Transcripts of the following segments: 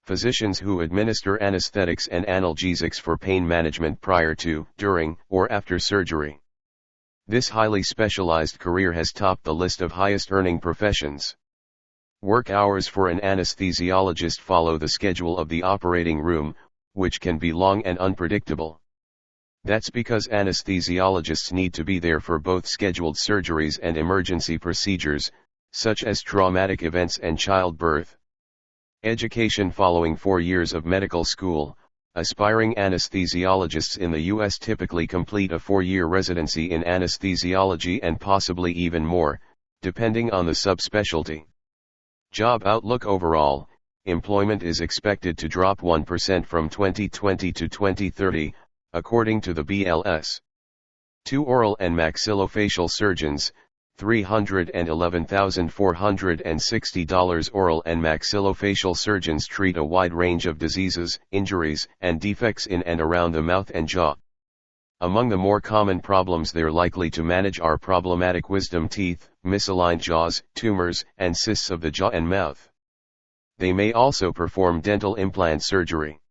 physicians who administer anesthetics and analgesics for pain management prior to, during, or after surgery. This highly specialized career has topped the list of highest earning professions. Work hours for an anesthesiologist follow the schedule of the operating room, which can be long and unpredictable. That's because anesthesiologists need to be there for both scheduled surgeries and emergency procedures, such as traumatic events and childbirth. Education: following 4 years of medical school, aspiring anesthesiologists in the U.S. typically complete a 4-year residency in anesthesiology and possibly even more, depending on the subspecialty. Job outlook: overall, employment is expected to drop 1% from 2020 to 2030, according to the BLS. 2 oral and maxillofacial surgeons, $311,460. Oral and maxillofacial surgeons treat a wide range of diseases, injuries, and defects in and around the mouth and jaw. Among the more common problems they're likely to manage are problematic wisdom teeth, misaligned jaws, tumors, and cysts of the jaw and mouth. They may also perform dental implant surgery.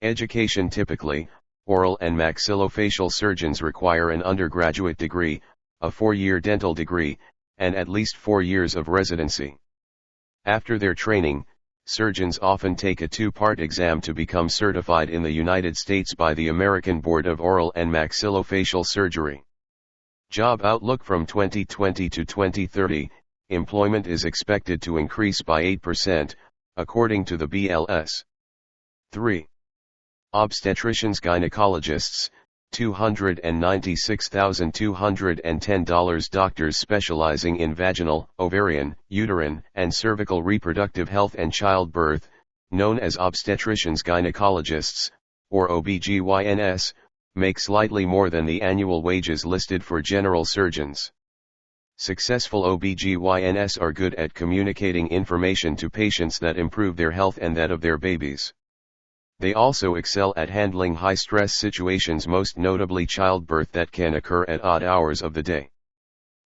Education: typically, oral and maxillofacial surgeons require an undergraduate degree, a 4-year dental degree, and at least 4 years of residency. After their training, surgeons often take a 2-part exam to become certified in the United States by the American Board of Oral and Maxillofacial Surgery. Job outlook: from 2020 to 2030, employment is expected to increase by 8%, according to the BLS. 3. Obstetricians gynecologists, $296,210. Doctors specializing in vaginal, ovarian, uterine, and cervical reproductive health and childbirth, known as obstetricians gynecologists, or OBGYNs, make slightly more than the annual wages listed for general surgeons. Successful OBGYNs are good at communicating information to patients that improve their health and that of their babies. They also excel at handling high-stress situations, most notably childbirth that can occur at odd hours of the day.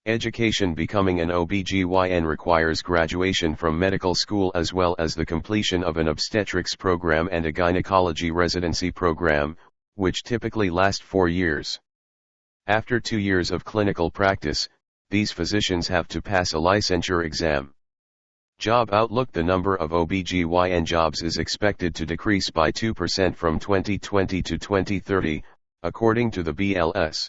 Education: becoming an OBGYN requires graduation from medical school as well as the completion of an obstetrics program and a gynecology residency program, which typically last 4 years. After 2 years of clinical practice, these physicians have to pass a licensure exam. Job outlook: the number of OBGYN jobs is expected to decrease by 2% from 2020 to 2030, according to the BLS.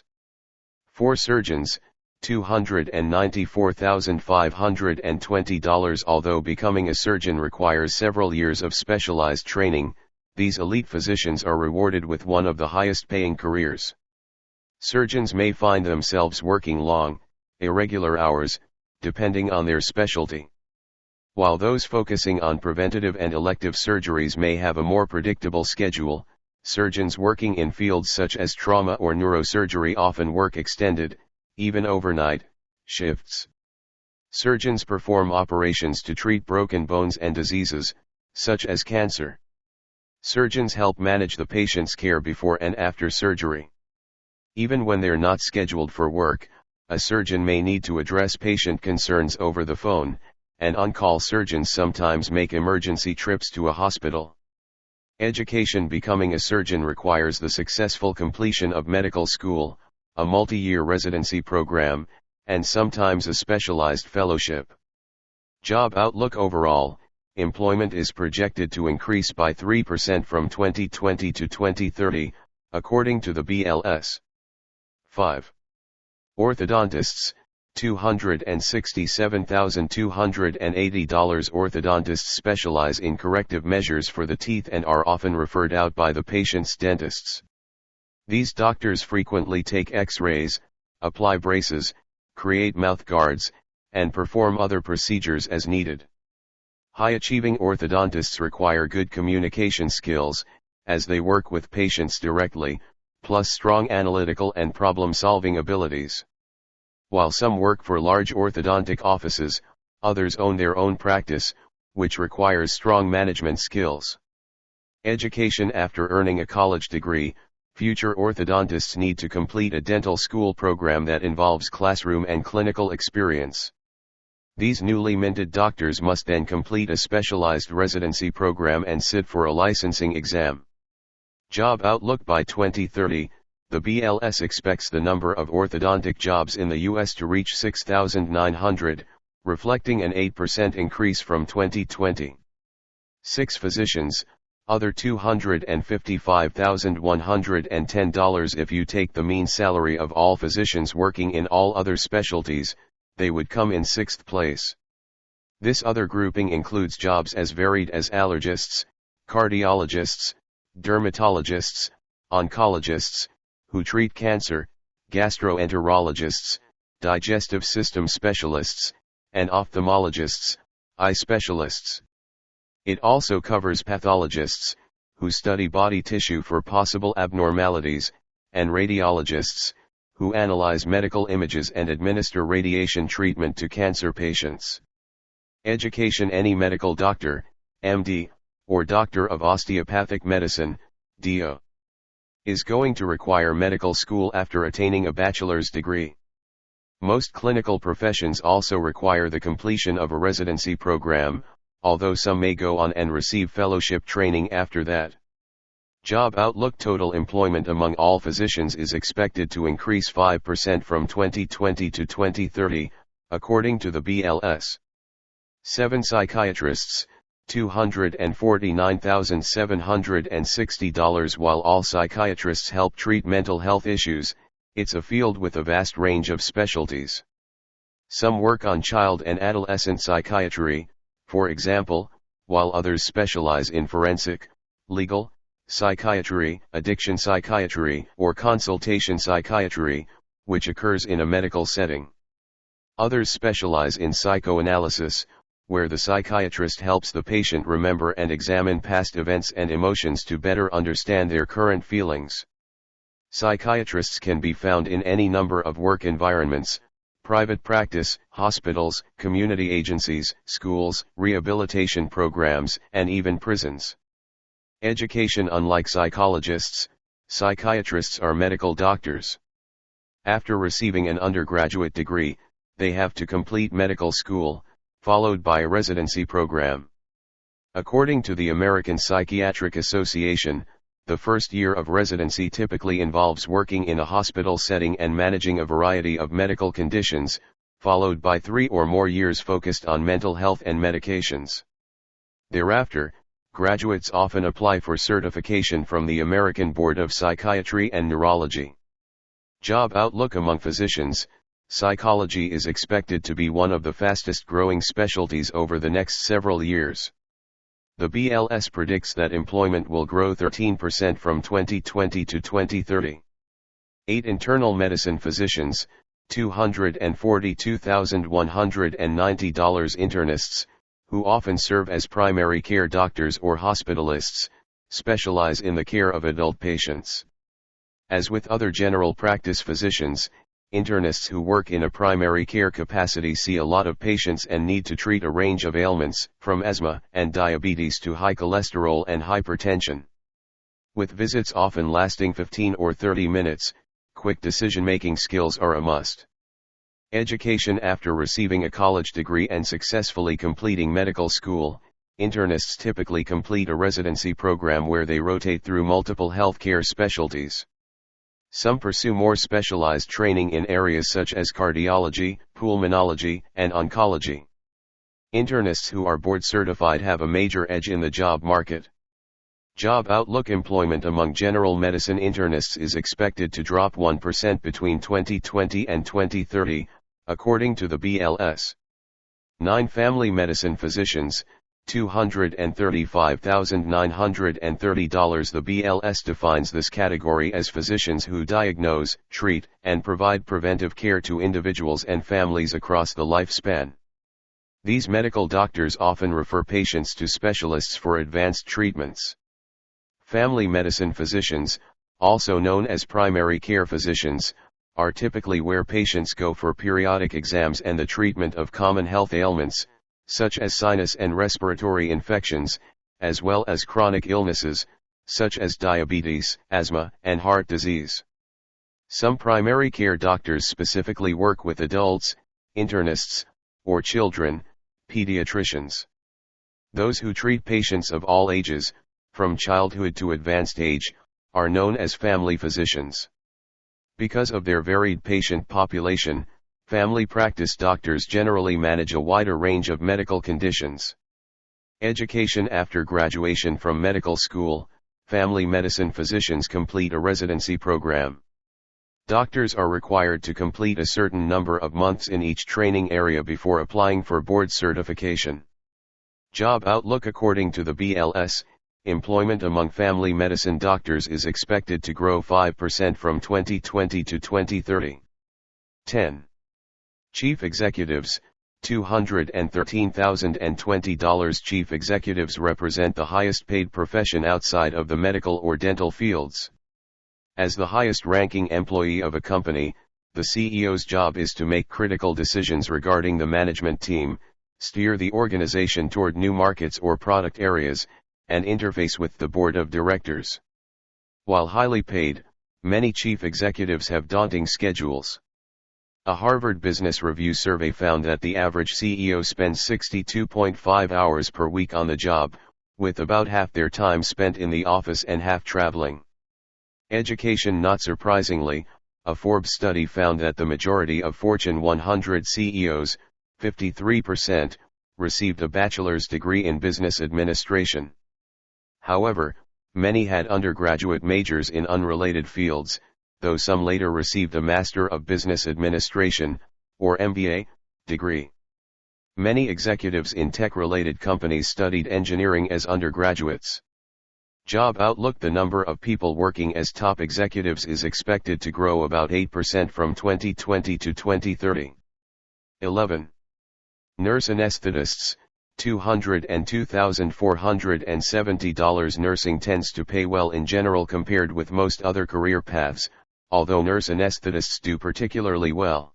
4 surgeons, $294,520. Although becoming a surgeon requires several years of specialized training, these elite physicians are rewarded with one of the highest paying careers. Surgeons may find themselves working long, irregular hours, depending on their specialty. While those focusing on preventative and elective surgeries may have a more predictable schedule, surgeons working in fields such as trauma or neurosurgery often work extended, even overnight, shifts. Surgeons perform operations to treat broken bones and diseases, such as cancer. Surgeons help manage the patient's care before and after surgery. Even when they're not scheduled for work, a surgeon may need to address patient concerns over the phone, and on-call surgeons sometimes make emergency trips to a hospital. Education: becoming a surgeon requires the successful completion of medical school, a multi-year residency program, and sometimes a specialized fellowship. Job outlook: overall, employment is projected to increase by 3% from 2020 to 2030, according to the BLS. 5. Orthodontists, $267,280. Orthodontists specialize in corrective measures for the teeth and are often referred out by the patient's dentists. These doctors frequently take X-rays, apply braces, create mouth guards, and perform other procedures as needed. High-achieving orthodontists require good communication skills, as they work with patients directly, plus strong analytical and problem-solving abilities. While some work for large orthodontic offices, others own their own practice, which requires strong management skills. Education: after earning a college degree, future orthodontists need to complete a dental school program that involves classroom and clinical experience. These newly minted doctors must then complete a specialized residency program and sit for a licensing exam. Job outlook by 2030, the BLS expects the number of orthodontic jobs in the U.S. to reach 6,900, reflecting an 8% increase from 2020. 6 physicians, other $255,110. If you take the mean salary of all physicians working in all other specialties, they would come in 6th place. This other grouping includes jobs as varied as allergists, cardiologists, dermatologists, oncologists, who treat cancer, gastroenterologists, digestive system specialists, and ophthalmologists, eye specialists. It also covers pathologists, who study body tissue for possible abnormalities, and radiologists, who analyze medical images and administer radiation treatment to cancer patients. Education: any medical doctor, MD, or doctor of osteopathic medicine, DO, is going to require medical school after attaining a bachelor's degree. Most clinical professions also require the completion of a residency program, although some may go on and receive fellowship training after that. Job outlook: total employment among all physicians is expected to increase 5% from 2020 to 2030, according to the BLS. 7 psychiatrists, $249,760. While all psychiatrists help treat mental health issues, it's a field with a vast range of specialties. Some work on child and adolescent psychiatry, for example, while others specialize in forensic, legal, psychiatry, addiction psychiatry, or consultation psychiatry, which occurs in a medical setting. Others specialize in psychoanalysis, where the psychiatrist helps the patient remember and examine past events and emotions to better understand their current feelings. Psychiatrists can be found in any number of work environments: private practice, hospitals, community agencies, schools, rehabilitation programs, and even prisons. Education: unlike psychologists, psychiatrists are medical doctors. After receiving an undergraduate degree, they have to complete medical school, followed by a residency program. According to the American Psychiatric Association, the first year of residency typically involves working in a hospital setting and managing a variety of medical conditions, followed by 3 or more years focused on mental health and medications. Thereafter, graduates often apply for certification from the American Board of Psychiatry and Neurology. Job outlook among physicians: psychology is expected to be one of the fastest growing specialties over the next several years. The BLS predicts that employment will grow 13% from 2020 to 2030. 8 internal medicine physicians, $242,190. Internists, who often serve as primary care doctors or hospitalists, specialize in the care of adult patients. As with other general practice physicians, internists who work in a primary care capacity see a lot of patients and need to treat a range of ailments, from asthma and diabetes to high cholesterol and hypertension. With visits often lasting 15 or 30 minutes, quick decision-making skills are a must. Education: after receiving a college degree and successfully completing medical school, internists typically complete a residency program where they rotate through multiple healthcare specialties. Some pursue more specialized training in areas such as cardiology, pulmonology, and oncology. Internists who are board certified have a major edge in the job market. Job outlook: employment among general medicine internists is expected to drop 1% between 2020 and 2030, according to the BLS. 9 family medicine physicians, $235,930. The BLS defines this category as physicians who diagnose, treat, and provide preventive care to individuals and families across the lifespan. These medical doctors often refer patients to specialists for advanced treatments. Family medicine physicians, also known as primary care physicians, are typically where patients go for periodic exams and the treatment of common health ailments, such as sinus and respiratory infections, as well as chronic illnesses, such as diabetes, asthma, and heart disease. Some primary care doctors specifically work with adults, internists, or children, pediatricians. Those who treat patients of all ages, from childhood to advanced age, are known as family physicians. Because of their varied patient population, family practice doctors generally manage a wider range of medical conditions. Education. After graduation from medical school, family medicine physicians complete a residency program. Doctors are required to complete a certain number of months in each training area before applying for board certification. Job outlook. According to the BLS, employment among family medicine doctors is expected to grow 5% from 2020 to 2030. 10. Chief executives, $213,020. Chief executives represent the highest paid profession outside of the medical or dental fields. As the highest ranking employee of a company, the CEO's job is to make critical decisions regarding the management team, steer the organization toward new markets or product areas, and interface with the board of directors. While highly paid, many chief executives have daunting schedules. A Harvard Business Review survey found that the average CEO spends 62.5 hours per week on the job, with about half their time spent in the office and half traveling. Education. Not surprisingly, a Forbes study found that the majority of Fortune 100 CEOs, 53%, received a bachelor's degree in business administration. However, many had undergraduate majors in unrelated fields, though some later received a Master of Business Administration, or MBA, degree. Many executives in tech-related companies studied engineering as undergraduates. Job outlook. The number of people working as top executives is expected to grow about 8% from 2020 to 2030. 11. Nurse anesthetists, $202,470. Nursing tends to pay well in general compared with most other career paths, although nurse anesthetists do particularly well.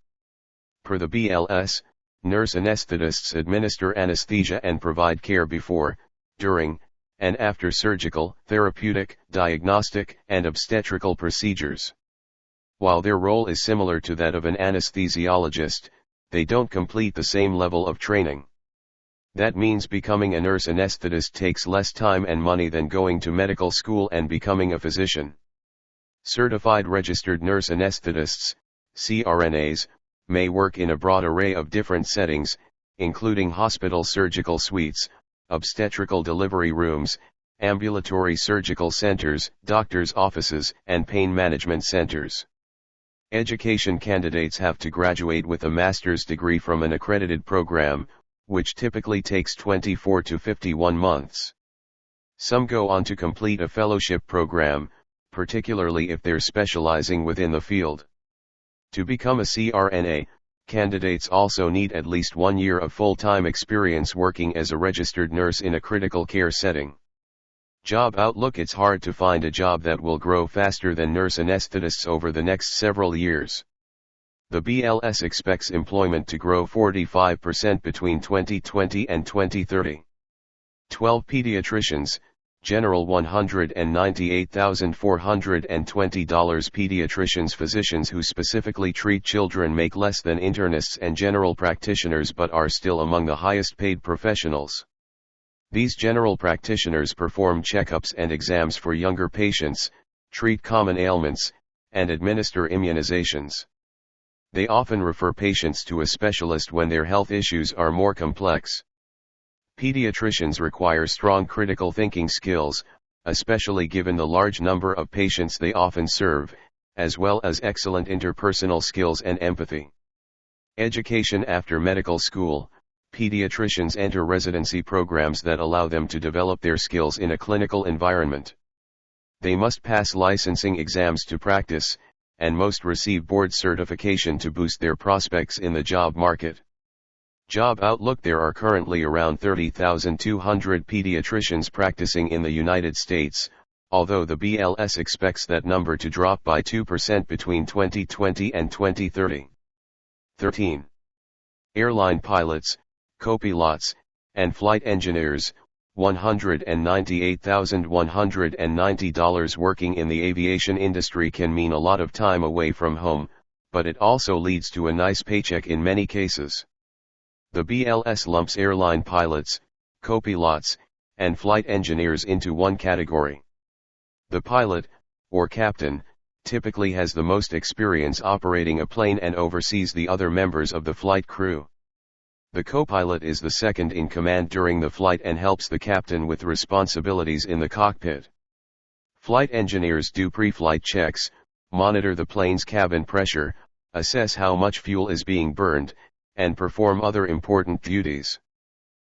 Per the BLS, nurse anesthetists administer anesthesia and provide care before, during, and after surgical, therapeutic, diagnostic, and obstetrical procedures. While their role is similar to that of an anesthesiologist, they don't complete the same level of training. That means becoming a nurse anesthetist takes less time and money than going to medical school and becoming a physician. Certified registered nurse anesthetists, CRNAs, may work in a broad array of different settings, including hospital surgical suites, obstetrical delivery rooms, ambulatory surgical centers, doctors' offices, and pain management centers. Education. Candidates have to graduate with a master's degree from an accredited program, which typically takes 24 to 51 months. Some go on to complete a fellowship program, particularly if they're specializing within the field. To become a CRNA, candidates also need at least 1 year of full-time experience working as a registered nurse in a critical care setting. Job outlook. It's hard to find a job that will grow faster than nurse anesthetists over the next several years. The BLS expects employment to grow 45% between 2020 and 2030. 12 pediatricians, general $198,420. Pediatricians. Physicians who specifically treat children make less than internists and general practitioners but are still among the highest paid professionals. These general practitioners perform checkups and exams for younger patients, treat common ailments, and administer immunizations. They often refer patients to a specialist when their health issues are more complex. Pediatricians require strong critical thinking skills, especially given the large number of patients they often serve, as well as excellent interpersonal skills and empathy. Education. After medical school, pediatricians enter residency programs that allow them to develop their skills in a clinical environment. They must pass licensing exams to practice, and most receive board certification to boost their prospects in the job market. Job outlook. There are currently around 30,200 pediatricians practicing in the United States, although the BLS expects that number to drop by 2% between 2020 and 2030. 13. Airline pilots, copilots, and flight engineers, $198,190. Working in the aviation industry can mean a lot of time away from home, but it also leads to a nice paycheck in many cases. The BLS lumps airline pilots, co-pilots, and flight engineers into one category. The pilot, or captain, typically has the most experience operating a plane and oversees the other members of the flight crew. The co-pilot is the second in command during the flight and helps the captain with responsibilities in the cockpit. Flight engineers do pre-flight checks, monitor the plane's cabin pressure, assess how much fuel is being burned, and perform other important duties.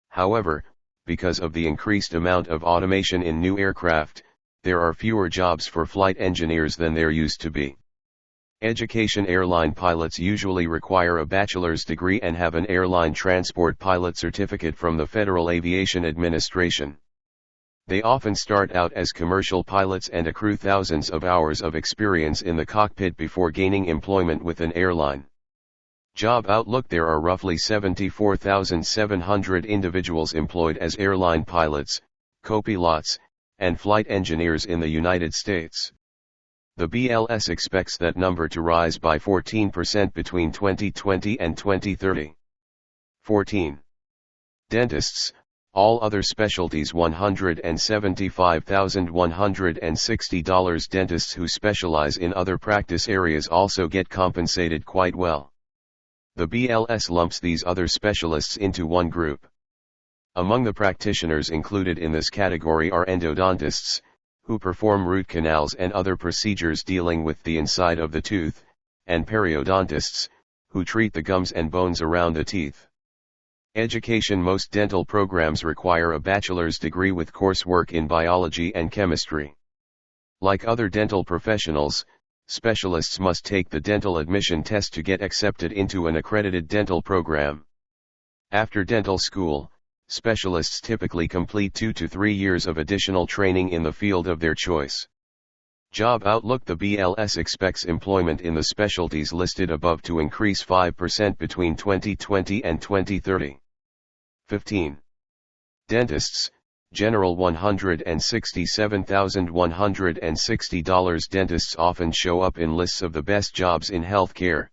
However, because of the increased amount of automation in new aircraft, there are fewer jobs for flight engineers than there used to be. Education: airline pilots usually require a bachelor's degree and have an airline transport pilot certificate from the Federal Aviation Administration. They often start out as commercial pilots and accrue thousands of hours of experience in the cockpit before gaining employment with an airline. Job outlook: there are roughly 74,700 individuals employed as airline pilots, co-pilots, and flight engineers in the United States. The BLS expects that number to rise by 14% between 2020 and 2030. 14. Dentists, all other specialties: $175,160. Dentists who specialize in other practice areas also get compensated quite well. The BLS lumps these other specialists into one group. Among the practitioners included in this category are endodontists, who perform root canals and other procedures dealing with the inside of the tooth, and periodontists, who treat the gums and bones around the teeth. Education: most dental programs require a bachelor's degree with coursework in biology and chemistry. Like other dental professionals, specialists must take the dental admission test to get accepted into an accredited dental program. After dental school, specialists typically complete 2 to 3 years of additional training in the field of their choice. Job outlook: the BLS expects employment in the specialties listed above to increase 5% between 2020 and 2030. 15. Dentists, general: $167,160. Dentists often show up in lists of the best jobs in healthcare.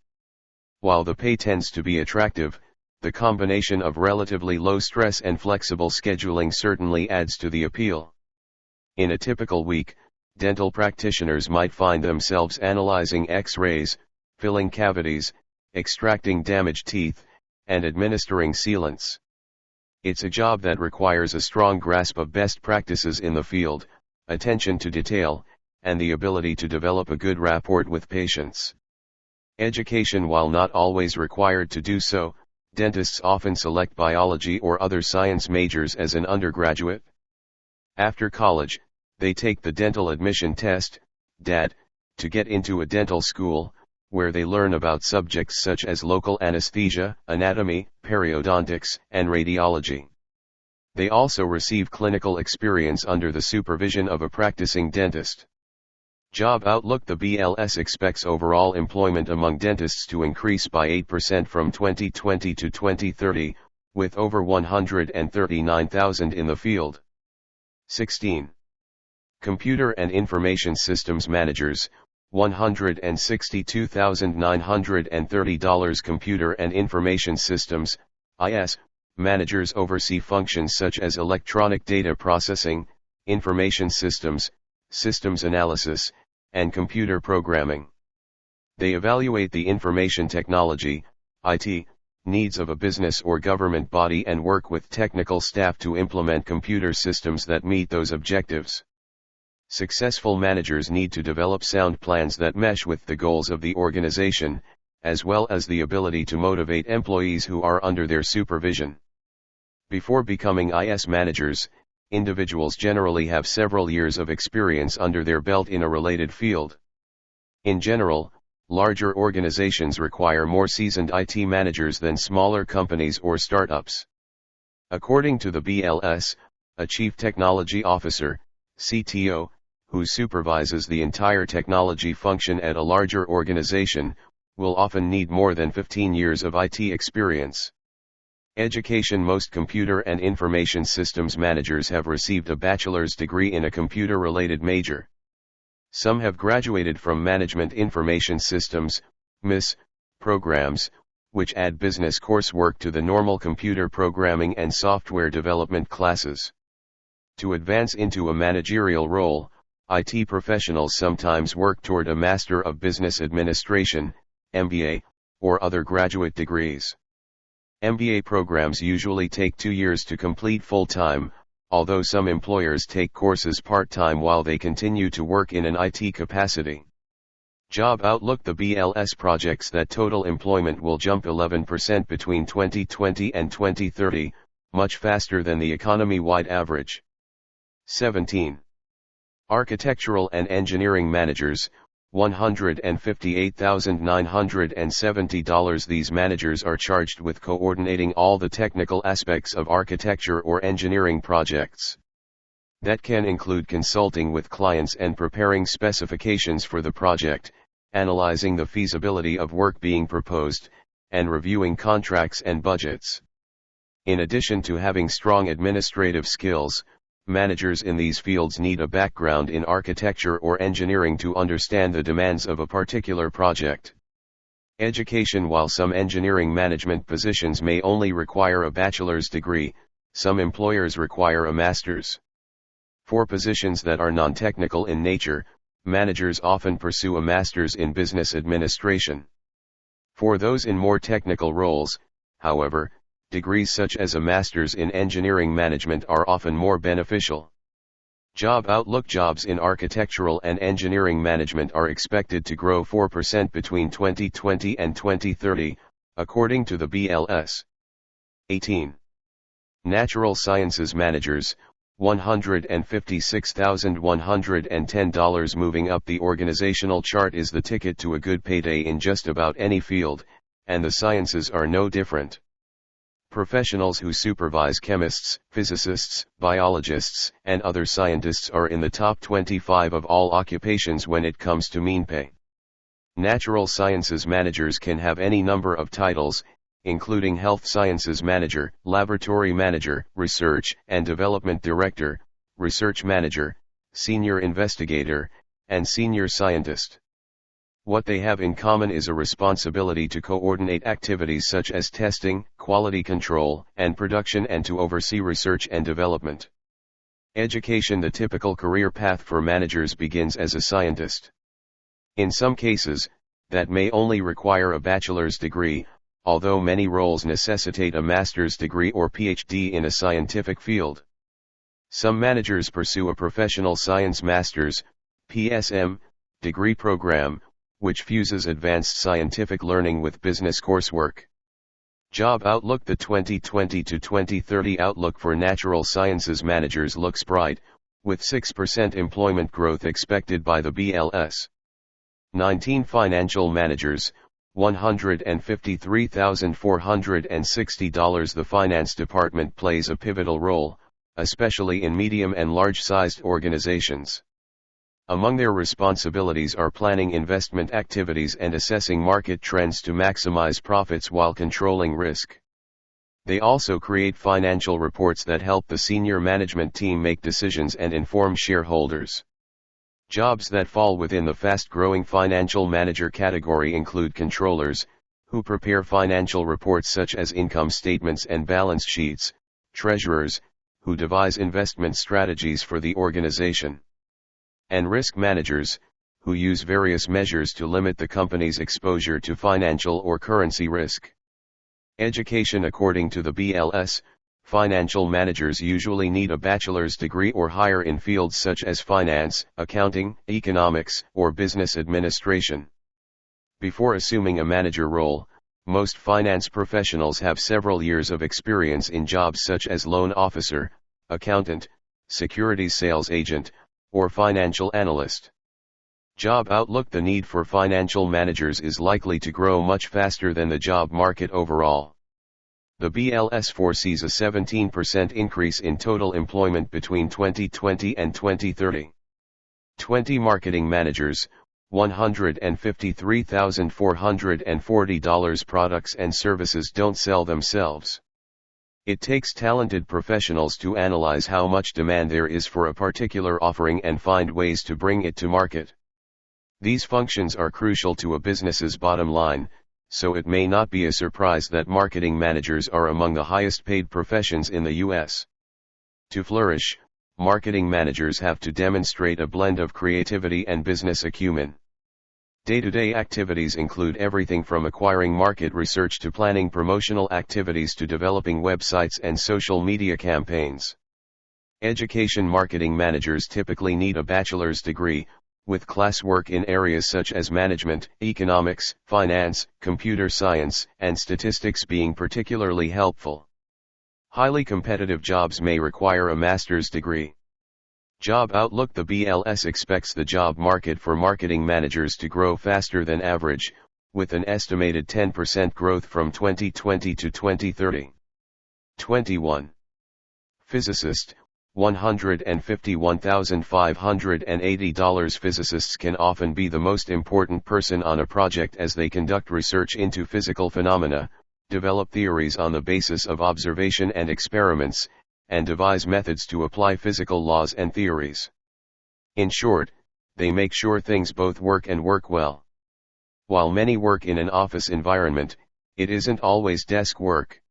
While the pay tends to be attractive, the combination of relatively low stress and flexible scheduling certainly adds to the appeal. In a typical week, dental practitioners might find themselves analyzing X-rays, filling cavities, extracting damaged teeth, and administering sealants. It's a job that requires a strong grasp of best practices in the field, attention to detail, and the ability to develop a good rapport with patients. Education: while not always required to do so, dentists often select biology or other science majors as an undergraduate. After college, they take the dental admission test, DAT, to get into a dental school, where they learn about subjects such as local anesthesia, anatomy, periodontics, and radiology. They also receive clinical experience under the supervision of a practicing dentist. Job outlook: the BLS expects overall employment among dentists to increase by 8% from 2020 to 2030, with over 139,000 in the field. 16. Computer and Information Systems Managers, $162,930. Computer and Information Systems, IS, managers oversee functions such as electronic data processing, information systems, systems analysis, and computer programming. They evaluate the information technology, IT, needs of a business or government body and work with technical staff to implement computer systems that meet those objectives. Successful managers need to develop sound plans that mesh with the goals of the organization, as well as the ability to motivate employees who are under their supervision. Before becoming IS managers, individuals generally have several years of experience under their belt in a related field. In general, larger organizations require more seasoned IT managers than smaller companies or startups. According to the BLS, a Chief Technology Officer, CTO, who supervises the entire technology function at a larger organization, will often need more than 15 years of IT experience. Education: most computer and information systems managers have received a bachelor's degree in a computer-related major. Some have graduated from Management Information Systems, MIS, programs, which add business coursework to the normal computer programming and software development classes. To advance into a managerial role, IT professionals sometimes work toward a Master of Business Administration, MBA, or other graduate degrees. MBA programs usually take 2 years to complete full-time, although some employers take courses part-time while they continue to work in an IT capacity. Job Outlook: the BLS projects that total employment will jump 11% between 2020 and 2030, much faster than the economy-wide average. 17. Architectural and Engineering Managers, $158,970. These managers are charged with coordinating all the technical aspects of architecture or engineering projects. That can include consulting with clients and preparing specifications for the project, analyzing the feasibility of work being proposed, and reviewing contracts and budgets. In addition to having strong administrative skills, managers in these fields need a background in architecture or engineering to understand the demands of a particular project. Education: while some engineering management positions may only require a bachelor's degree, some employers require a master's. For positions that are non-technical in nature, managers often pursue a master's in business administration. For those in more technical roles, however, degrees such as a master's in engineering management are often more beneficial. Job Outlook: jobs in architectural and engineering management are expected to grow 4% between 2020 and 2030, according to the BLS. 18. Natural Sciences Managers, $156,110. Moving up the organizational chart is the ticket to a good payday in just about any field, and the sciences are no different. Professionals who supervise chemists, physicists, biologists, and other scientists are in the top 25 of all occupations when it comes to mean pay. Natural Sciences Managers can have any number of titles, including Health Sciences Manager, Laboratory Manager, Research and Development Director, Research Manager, Senior Investigator, and Senior Scientist. What they have in common is a responsibility to coordinate activities such as testing, quality control, and production, and to oversee research and development. Education: the typical career path for managers begins as a scientist. In some cases, that may only require a bachelor's degree, although many roles necessitate a master's degree or PhD in a scientific field. Some managers pursue a Professional Science Master's, PSM, degree program, which fuses advanced scientific learning with business coursework. Job Outlook: the 2020 to 2030 outlook for natural sciences managers looks bright, with 6% employment growth expected by the BLS. 19. Financial Managers, $153,460. The finance department plays a pivotal role, especially in medium and large-sized organizations. Among their responsibilities are planning investment activities and assessing market trends to maximize profits while controlling risk. They also create financial reports that help the senior management team make decisions and inform shareholders. Jobs that fall within the fast-growing financial manager category include controllers, who prepare financial reports such as income statements and balance sheets, treasurers, who devise investment strategies for the organization, and risk managers, who use various measures to limit the company's exposure to financial or currency risk. Education: according to the BLS, financial managers usually need a bachelor's degree or higher in fields such as finance, accounting, economics, or business administration. Before assuming a manager role, most finance professionals have several years of experience in jobs such as loan officer, accountant, securities sales agent, or financial analyst. Job Outlook: the need for financial managers is likely to grow much faster than the job market overall. The BLS foresees a 17% increase in total employment between 2020 and 2030. 20. Marketing Managers, $153,440. Products and services don't sell themselves. It takes talented professionals to analyze how much demand there is for a particular offering and find ways to bring it to market. These functions are crucial to a business's bottom line, so it may not be a surprise that marketing managers are among the highest paid professions in the U.S. To flourish, marketing managers have to demonstrate a blend of creativity and business acumen. Day-to-day activities include everything from acquiring market research to planning promotional activities to developing websites and social media campaigns. Education marketing managers typically need a bachelor's degree, with classwork in areas such as management, economics, finance, computer science, and statistics being particularly helpful. Highly competitive jobs may require a master's degree. Job Outlook: The BLS expects the job market for marketing managers to grow faster than average, with an estimated 10% growth from 2020 to 2030. 21. Physicist, $151,580. Physicists can often be the most important person on a project as they conduct research into physical phenomena, develop theories on the basis of observation and experiments, and devise methods to apply physical laws and theories. In short, they make sure things both work and work well. While many work in an office environment, it isn't always desk work.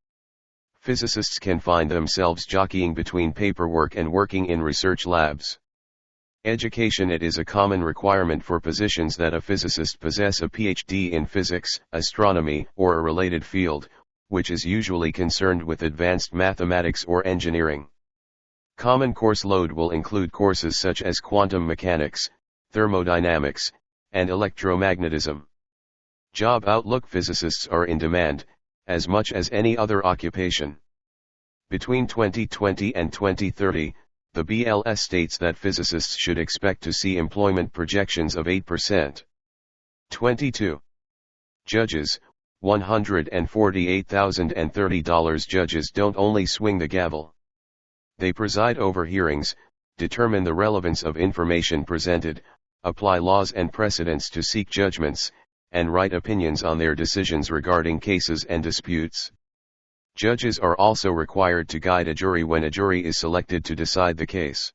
Physicists can find themselves jockeying between paperwork and working in research labs. Education: It is a common requirement for positions that a physicist possess a PhD in physics, astronomy, or a related field, which is usually concerned with advanced mathematics or engineering. Common course load will include courses such as quantum mechanics, thermodynamics, and electromagnetism. Job Outlook: Physicists are in demand, as much as any other occupation. Between 2020 and 2030, the BLS states that physicists should expect to see employment projections of 8%. 22. Judges, $148,030. Judges don't only swing the gavel. They preside over hearings, determine the relevance of information presented, apply laws and precedents to seek judgments, and write opinions on their decisions regarding cases and disputes. Judges are also required to guide a jury when a jury is selected to decide the case.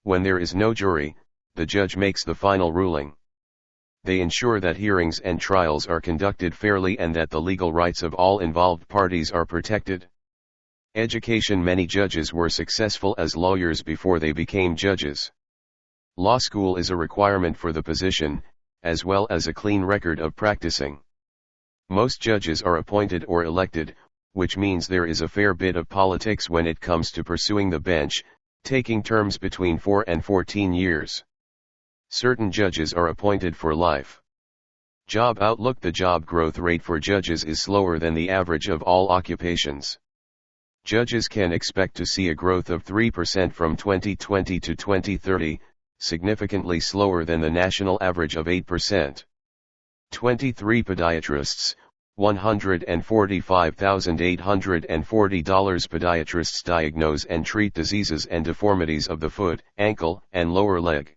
When there is no jury, the judge makes the final ruling. They ensure that hearings and trials are conducted fairly and that the legal rights of all involved parties are protected. Education: Many judges were successful as lawyers before they became judges. Law school is a requirement for the position, as well as a clean record of practicing. Most judges are appointed or elected, which means there is a fair bit of politics when it comes to pursuing the bench, taking terms between 4 and 14 years. Certain judges are appointed for life. Job Outlook: The job growth rate for judges is slower than the average of all occupations. Judges can expect to see a growth of 3% from 2020 to 2030, significantly slower than the national average of 8%. 23. Podiatrists, $145,840. Podiatrists diagnose and treat diseases and deformities of the foot, ankle, and lower leg.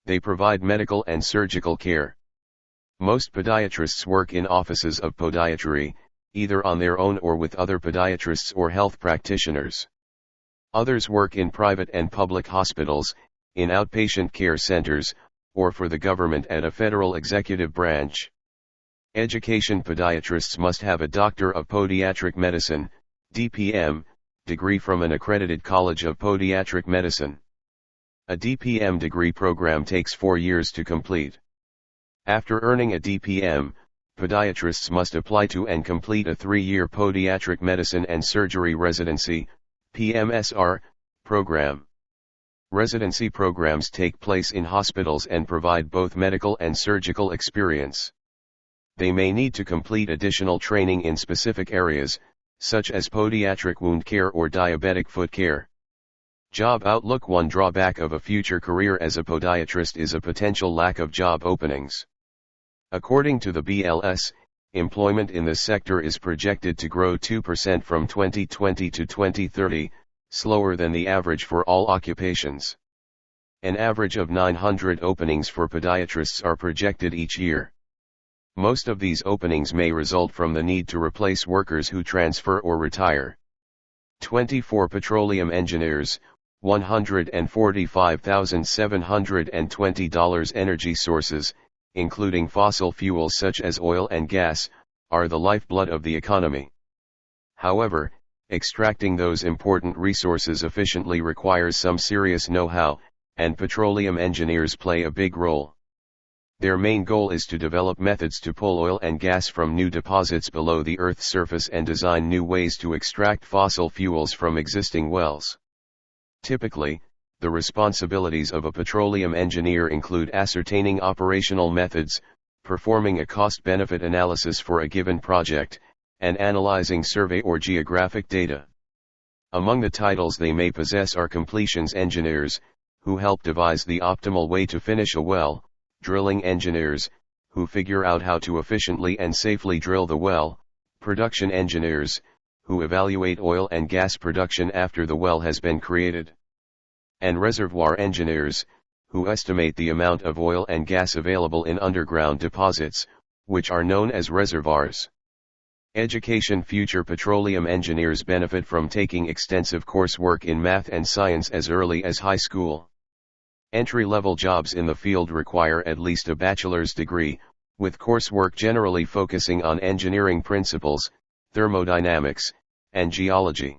They provide medical and surgical care. Most podiatrists work in offices of podiatry, either on their own or with other podiatrists or health practitioners. Others work in private and public hospitals, in outpatient care centers, or for the government at a federal executive branch. Education: Podiatrists must have a Doctor of Podiatric Medicine, DPM, degree from an accredited college of podiatric medicine. A DPM degree program takes 4 years to complete. After earning a DPM, podiatrists must apply to and complete a 3-year podiatric medicine and surgery residency, PMSR, program. Residency programs take place in hospitals and provide both medical and surgical experience. They may need to complete additional training in specific areas, such as podiatric wound care or diabetic foot care. Job Outlook: One drawback of a future career as a podiatrist is a potential lack of job openings. According to the BLS, employment in this sector is projected to grow 2% from 2020 to 2030, slower than the average for all occupations. An average of 900 openings for podiatrists are projected each year. Most of these openings may result from the need to replace workers who transfer or retire. 24. Petroleum engineers, $145,720. Energy sources, including fossil fuels such as oil and gas, are the lifeblood of the economy. However, extracting those important resources efficiently requires some serious know-how, and petroleum engineers play a big role. Their main goal is to develop methods to pull oil and gas from new deposits below the Earth's surface and design new ways to extract fossil fuels from existing wells. Typically, the responsibilities of a petroleum engineer include ascertaining operational methods, performing a cost-benefit analysis for a given project, and analyzing survey or geographic data. Among the titles they may possess are completions engineers, who help devise the optimal way to finish a well, drilling engineers, who figure out how to efficiently and safely drill the well, production engineers, who evaluate oil and gas production after the well has been created, and reservoir engineers, who estimate the amount of oil and gas available in underground deposits, which are known as reservoirs. Education. Future petroleum engineers benefit from taking extensive coursework in math and science as early as high school. Entry-level jobs in the field require at least a bachelor's degree, with coursework generally focusing on engineering principles, thermodynamics, and geology.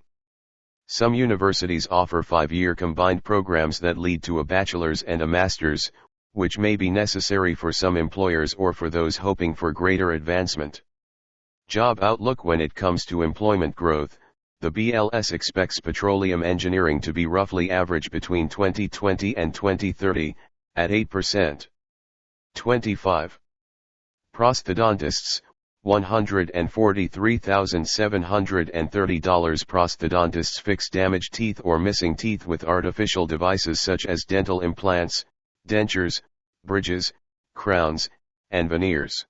Some universities offer 5-year combined programs that lead to a bachelor's and a master's, which may be necessary for some employers or for those hoping for greater advancement. Job outlook. When it comes to employment growth, the BLS expects petroleum engineering to be roughly average between 2020 and 2030, at 8%. 25. Prosthodontists, $143,730. Prosthodontists fix damaged teeth or missing teeth with artificial devices such as dental implants, dentures, bridges, crowns, and veneers.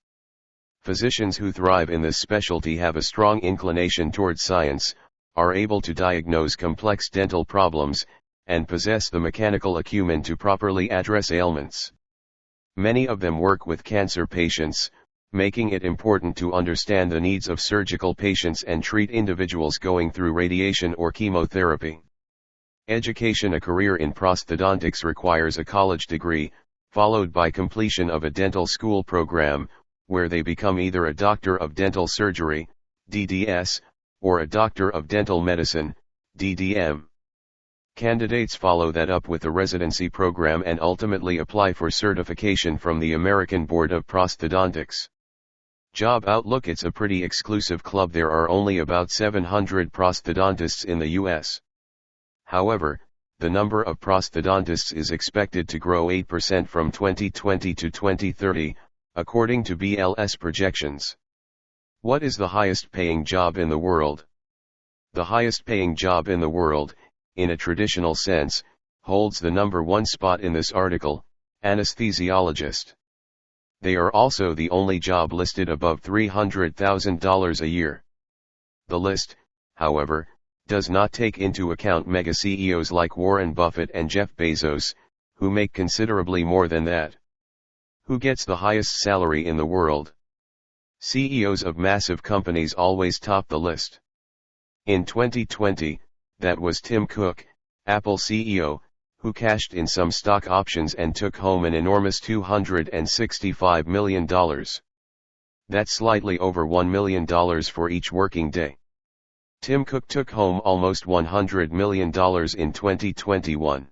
Physicians who thrive in this specialty have a strong inclination towards science, are able to diagnose complex dental problems, and possess the mechanical acumen to properly address ailments. Many of them work with cancer patients, making it important to understand the needs of surgical patients and treat individuals going through radiation or chemotherapy. Education. A career in prosthodontics requires a college degree, followed by completion of a dental school program, where they become either a doctor of dental surgery, DDS, or a doctor of dental medicine, DDM. Candidates follow that up with a residency program and ultimately apply for certification from the American Board of Prosthodontics. Job outlook. It's a pretty exclusive club. There are only about 700 prosthodontists in the U.S. However, the number of prosthodontists is expected to grow 8% from 2020 to 2030, according to BLS projections. What is the highest paying job in the world? The highest paying job in the world, in a traditional sense, holds the number 1 spot in this article: anesthesiologist. They are also the only job listed above $300,000 a year. The list, however, does not take into account mega CEOs like Warren Buffett and Jeff Bezos, who make considerably more than that. Who gets the highest salary in the world? CEOs of massive companies always top the list. In 2020, that was Tim Cook, Apple CEO, who cashed in some stock options and took home an enormous $265 million. That's slightly over $1 million for each working day. Tim Cook took home almost $100 million in 2021.